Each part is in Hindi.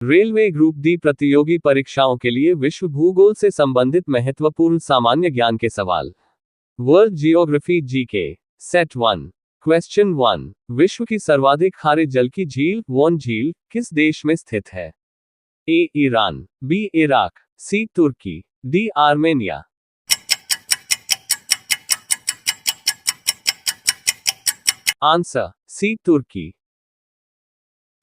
रेलवे ग्रुप डी प्रतियोगी परीक्षाओं के लिए विश्व भूगोल से संबंधित महत्वपूर्ण सामान्य ज्ञान के सवाल। World geography GK set 1। Question 1। विश्व की सर्वाधिक खारे जल की झील वॉन झील किस देश में स्थित है? ए ईरान, बी इराक, सी तुर्की, डी आर्मेनिया। आंसर सी तुर्की।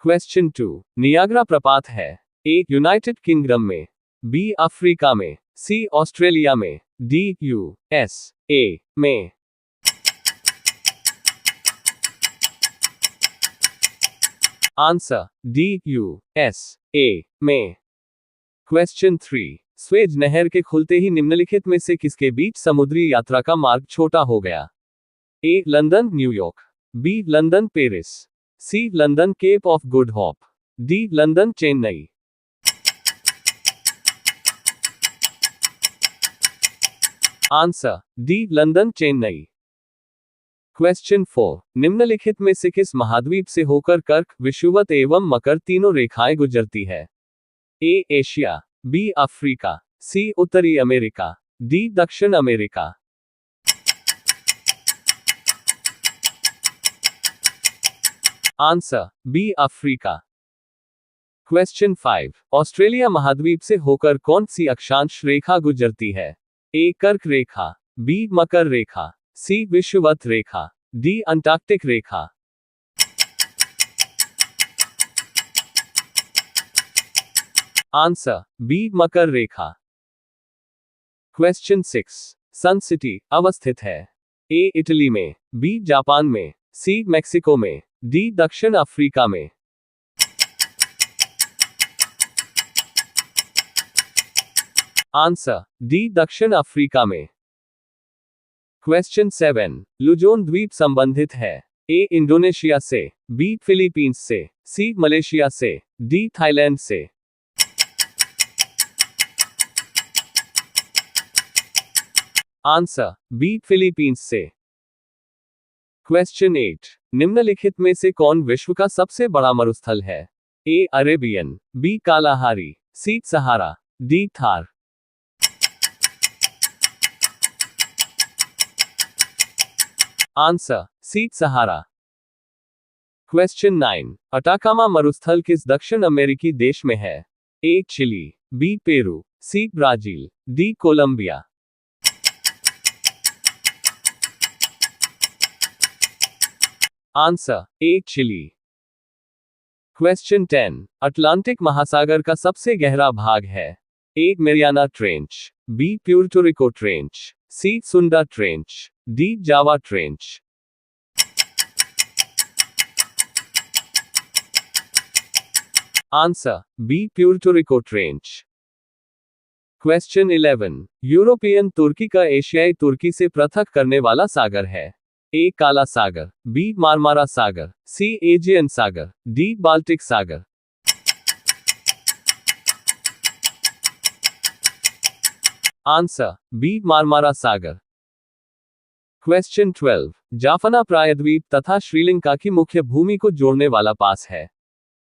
क्वेश्चन 2। नियाग्रा प्रपात है ए यूनाइटेड किंगडम में, बी अफ्रीका में, सी ऑस्ट्रेलिया में, डी यूएसए में। आंसर डी यूएसए में। क्वेश्चन 3। स्वेज नहर के खुलते ही निम्नलिखित में से किसके बीच समुद्री यात्रा का मार्ग छोटा हो गया? A London New York, B London Paris, C London Cape of Good Hope, D London Chennai. Answer D London Chennai. Question 4। निम्नलिखित में से किस महाद्वीप से होकर कर्क, विषुवत एवं मकर तीनों रेखाएं गुजरती है? A Asia, B Africa, C उत्तरी अमेरिका, डी दक्षिण America. Answer B Africa. Question 5। Australia महाद्वीप से होकर कौन सी अक्षांश रेखा गुजरती है? ए कर्क रेखा, बी मकर रेखा, सी विषुवत रेखा, डी अंटार्कटिक रेखा। आंसर बी मकर रेखा। क्वेश्चन 6। सन सिटी अवस्थित है ए इटली में, बी जापान में, सी मैक्सिको में, डी दक्षिण अफ्रीका में। आंसर डी दक्षिण अफ्रीका में। क्वेश्चन 7। लुजोन द्वीप संबंधित है ए इंडोनेशिया से, बी फिलीपींस से, सी मलेशिया से, डी थाईलैंड से। आंसर बी फिलीपींस से। क्वेश्चन 8। निम्नलिखित में से कौन विश्व का सबसे बड़ा मरुस्थल है? A Arabian, B Kalahari, C Sahara, D Thar. Answer C Sahara. Question 9। Atacama मरुस्थल किस दक्षिण अमेरिकी देश में है? A Chile, B Peru, C Brazil, D Colombia. Answer A Chile. Question 10। Atlantic महासागर का सबसे गहरा भाग है A Mariana trench, B Puerto trench, C Sunda trench, D Java trench. Answer B Puerto trench. Question 11। European तुर्की का एशियाई तुर्की से पृथक करने वाला सागर है ए काला सागर, बी मारमारा सागर, सी एजियन सागर, डी बाल्टिक सागर। आंसर बी मारमारा सागर। क्वेश्चन 12। जाफना प्रायद्वीप तथा श्रीलंका की मुख्य भूमि को जोड़ने वाला पास है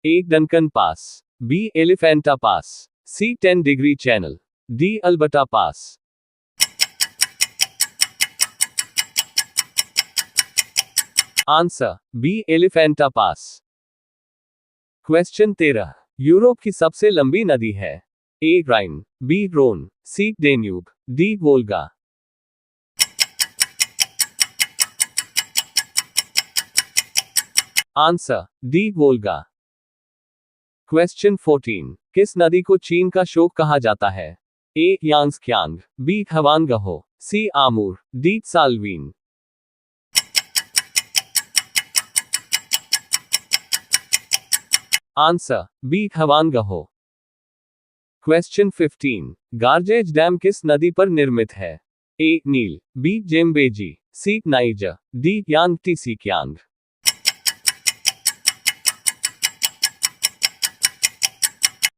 A Duncan pass, B Elephanta pass, C 10 degree channel, D Alberta pass. Answer B Elephanta pass. Question 13। Europe की सबसे लंबी नदी है A Rhine, B Rhone, C Danube, D Volga. Answer D Volga. Question 14। किस नदी को चीन का शोक कहा जाता है? A Yangtze Kiang, B Hwang Ho, C Amur, D Salween. Answer B Hwang Ho. Question 15। Gorges dam किस नदी पर निर्मित है? A Nile, B Zambezi, C Niger, D Yangtze Kiang.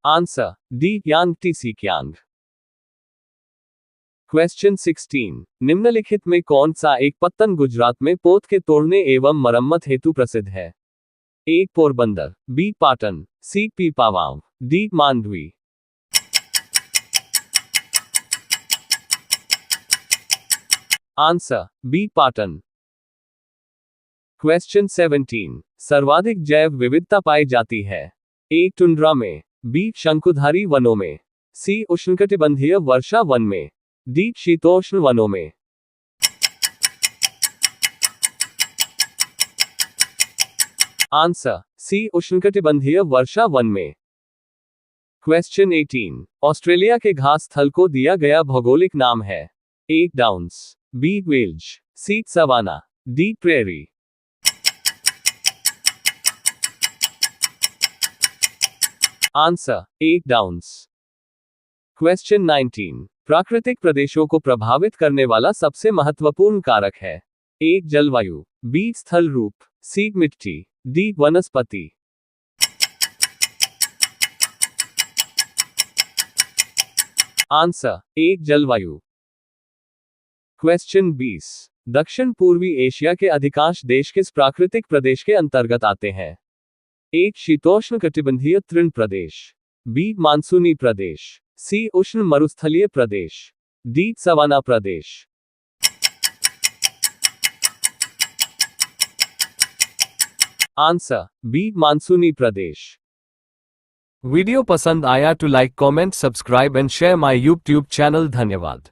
Answer D Yangtze Kiang. Question 16। निम्नलिखित में कौन सा एक पत्तन गुजरात में पोत के तोड़ने एवं मरम्मत हेतु प्रसिद्ध है? A Porbandar, B Patan, C Pipavav, D Mandvi. Answer B Patan. Question 17, सर्वाधिक जैव विविधता पाई जाती है? ए टुंड्रा में, बी शंकुधारी वनों में, सी उष्णकटिबंधीय वर्षा वन में, डी शीतोष्ण वनों में। आंसर सी उष्णकटिबंधीय वर्षा वन में। क्वेश्चन 18, ऑस्ट्रेलिया के घास स्थल को दिया गया भौगोलिक नाम है? A Downs, B velds, C savanna, D prairie. Answer A Downs. Question 19, प्राकृतिक प्रदेशों को प्रभावित करने वाला सबसे महत्वपूर्ण कारक है? ए जलवायु, बी स्थल रूप, सी मिट्टी, डी वनस्पति। आंसर ए जलवायु। क्वेश्चन 20, दक्षिण पूर्वी एशिया के अधिकांश देश किस प्राकृतिक प्रदेश के अंतर्गत आते हैं? ए शीतोष्णकटिबंधीय तृण प्रदेश, बी मानसूनी प्रदेश, सी उष्ण मरुस्थलीय प्रदेश, डी सवाना प्रदेश। आंसर बी मानसूनी प्रदेश। वीडियो पसंद आया तो like comment subscribe and share my YouTube channel. धन्यवाद।